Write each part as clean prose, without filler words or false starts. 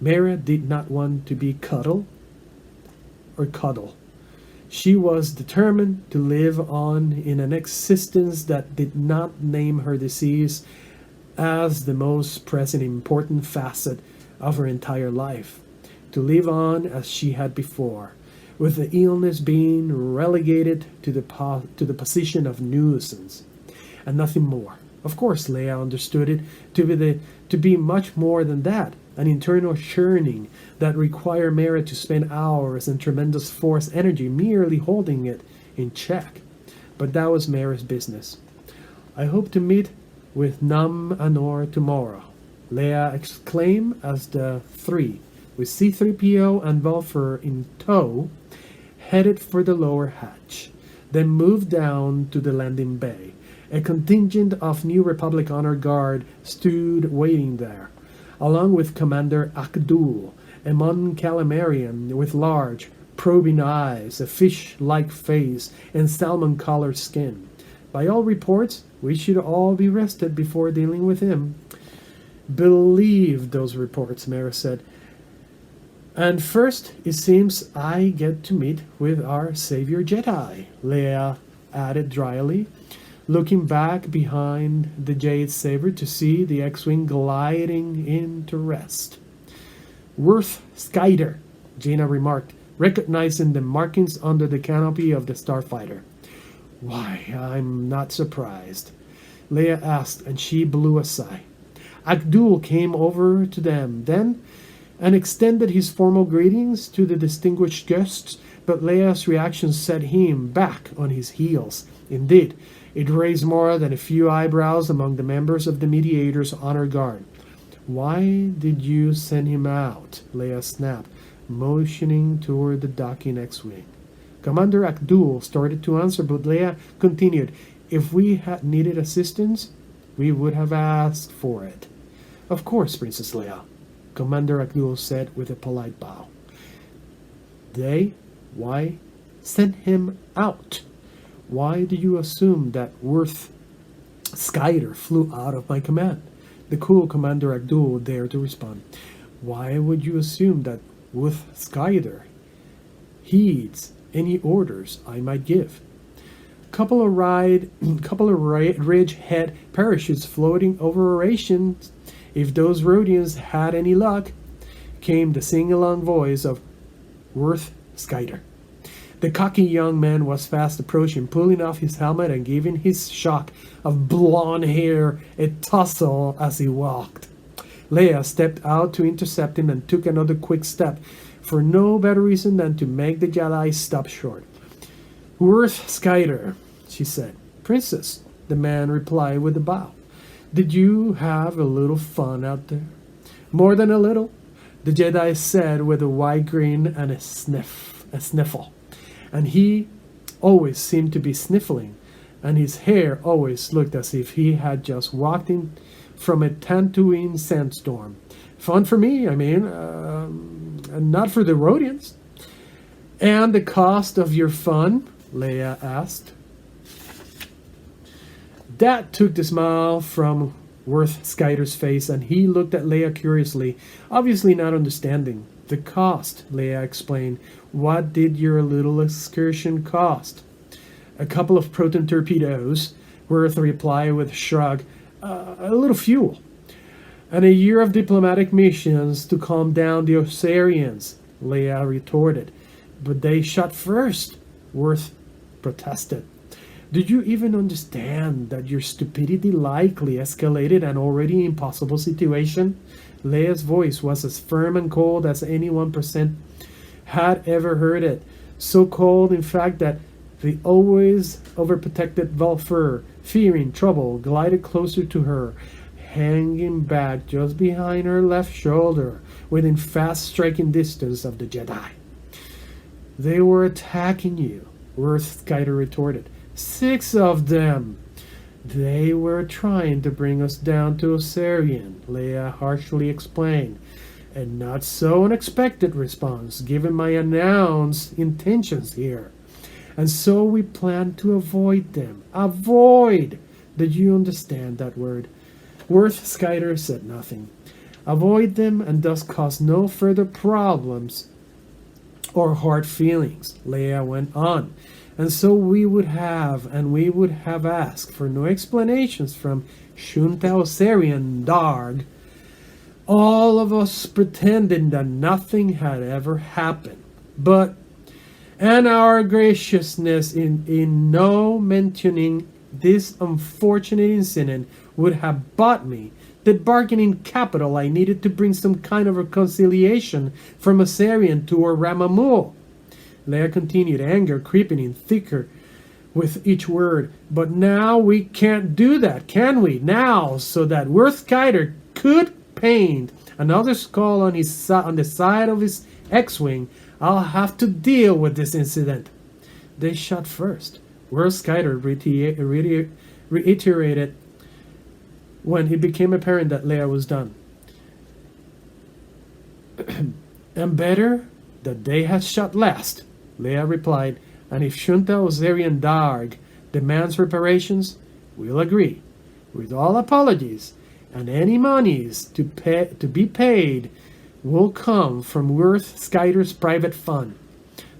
Mara did not want to be cuddle. She was determined to live on in an existence that did not name her disease as the most present important facet of her entire life. To live on as she had before, with the illness being relegated to the position of nuisance, and nothing more. Of course, Leia understood it to be much more than that, an internal churning that required Mara to spend hours and tremendous force energy merely holding it in check. But that was Mara's business. I hope to meet with Nam Anor tomorrow, Leia exclaimed as the three, with C-3PO and Vulfur in tow, headed for the lower hatch, then moved down to the landing bay. A contingent of New Republic Honor Guard stood waiting there, along with Commander Akdul, a Mon Calamarian with large, probing eyes, a fish-like face, and salmon-colored skin. By all reports, we should all be rested before dealing with him. Believe those reports, Mara said. And first, it seems I get to meet with our savior Jedi, Leia added dryly, looking back behind the Jade Saber to see the X-Wing gliding into rest. Worth Skyder, Jaina remarked, recognizing the markings under the canopy of the starfighter. Why, I'm not surprised, Leia asked, and she blew a sigh. Akdul came over to them then and extended his formal greetings to the distinguished guests, but Leia's reaction set him back on his heels. Indeed, it raised more than a few eyebrows among the members of the Mediator's honor guard. Why did you send him out? Leia snapped, motioning toward the docking X-Wing. Commander Akdul started to answer, but Leia continued, If we had needed assistance, we would have asked for it. Of course, Princess Leia, Commander Akdul said with a polite bow. Why send him out? Why do you assume that Worth Skyder flew out of my command? The cool Commander Akdul dared to respond. Why would you assume that Worth Skyder heeds any orders I might give? Couple of ridge-head parachutes floating over rations. If those Rhodians had any luck, came the sing-along voice of Worth Skyder. The cocky young man was fast approaching, pulling off his helmet and giving his shock of blonde hair a tussle as he walked. Leia stepped out to intercept him and took another quick step, for no better reason than to make the Jedi stop short. Worth Skyder, she said. Princess, the man replied with a bow. Did you have a little fun out there? More than a little, the Jedi said with a wide grin and a sniffle. And he always seemed to be sniffling, and his hair always looked as if he had just walked in from a Tatooine sandstorm. Fun for me, and not for the Rhodians. And the cost of your fun? Leia asked. That took the smile from Worth Skyder's face, and he looked at Leia curiously, obviously not understanding. The cost, Leia explained. What did your little excursion cost? A couple of proton torpedoes, Worth replied with a shrug. A little fuel. And a year of diplomatic missions to calm down the Osarians, Leia retorted. But they shot first, Worth protested. Did you even understand that your stupidity likely escalated an already impossible situation? Leia's voice was as firm and cold as any 1% had ever heard it. So cold, in fact, that the always overprotected Vulfur, fearing trouble, glided closer to her, hanging back just behind her left shoulder, within fast striking distance of the Jedi. They were attacking you, Worth Skyder retorted. 6 of them. They were trying to bring us down to Osarian, Leia harshly explained. A not so unexpected response, given my announced intentions here. And so we plan to avoid them. Avoid! Did you understand that word? Worth Skyder said nothing. Avoid them and thus cause no further problems or hard feelings, Leia went on. And so we would have asked for no explanations from Shunta Osarian Darg, all of us pretending that nothing had ever happened. But, and our graciousness in no mentioning this unfortunate incident would have bought me the bargaining capital I needed to bring some kind of reconciliation from Osarian to Ramamul. Leia continued, anger creeping in thicker with each word. But now we can't do that, can we? Now, so that Worth Kyder could paint another skull on the side of his X-Wing, I'll have to deal with this incident. They shot first. Worth Kyder reiterated when it became apparent that Leia was done. And better that they had shot last, Leia replied, and if Shunta Osarian Darg demands reparations, we'll agree, with all apologies, and any monies to be paid will come from Worth Skyder's private fund.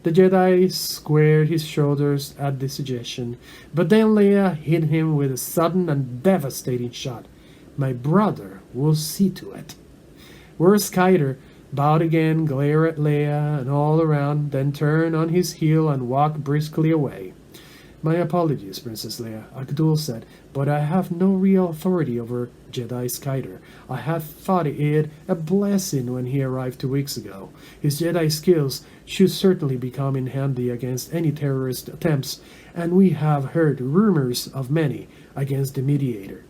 The Jedi squared his shoulders at the suggestion, but then Leia hit him with a sudden and devastating shot. My brother will see to it. Worth Skyder bowed again, glared at Leia and all around, then turned on his heel and walked briskly away. My apologies, Princess Leia, Akdul said, but I have no real authority over Jedi Skyder. I had thought it a blessing when he arrived 2 weeks ago. His Jedi skills should certainly be coming handy against any terrorist attempts, and we have heard rumors of many against the Mediator.